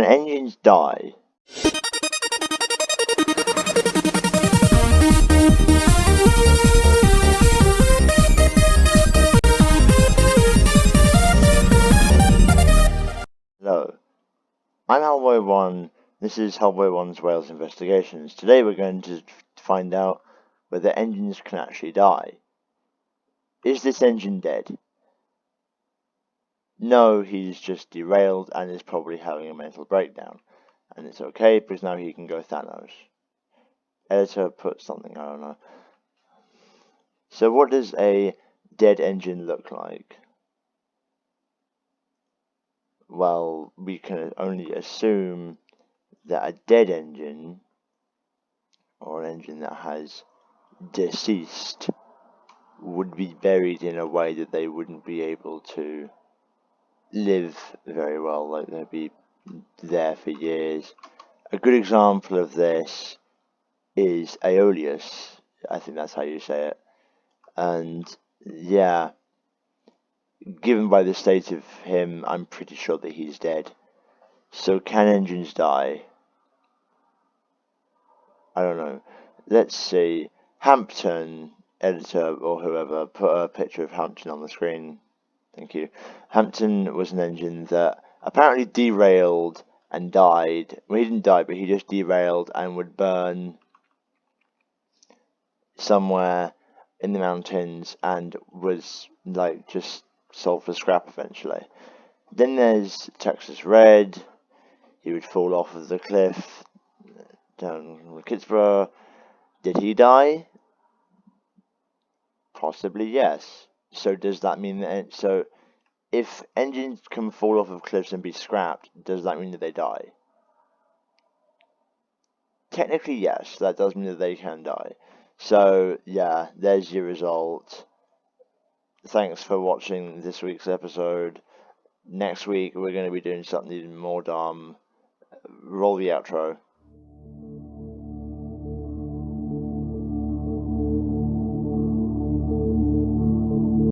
engines die? Hello, I'm Hallboi1. This is Hallboi1's Wales Investigations. Today we're going to find out whether engines can actually die. Is this engine dead? No, he's just derailed and is probably having a mental breakdown. And it's okay because now he can go Thanos. Editor put something, I don't know. So what does a dead engine look like? Well, we can only assume that a dead engine, or an engine that has deceased, would be buried in a way that they wouldn't be able to live very well, like they'd be there for years. A good example of this is Aeolus. I think that's how you say it. And yeah, given by the state of him, I'm pretty sure that he's dead. So can engines die? I don't know. Let's see. Hampton, editor or whoever, put a picture of Hampton on the screen. Thank you. Hampton was an engine that apparently derailed and died. Well, he didn't die, but he just derailed and would burn somewhere in the mountains and was like just sold for scrap eventually. Then there's Texas Red. He would fall off of the cliff down Kitsborough. Did he die? Possibly yes. So does that mean that if engines can fall off of cliffs and be scrapped, does that mean that they die? Technically yes, that does mean that they can die. So yeah, there's your result. Thanks for watching this week's episode. Next week we're going to be doing something even more dumb. Roll the outro.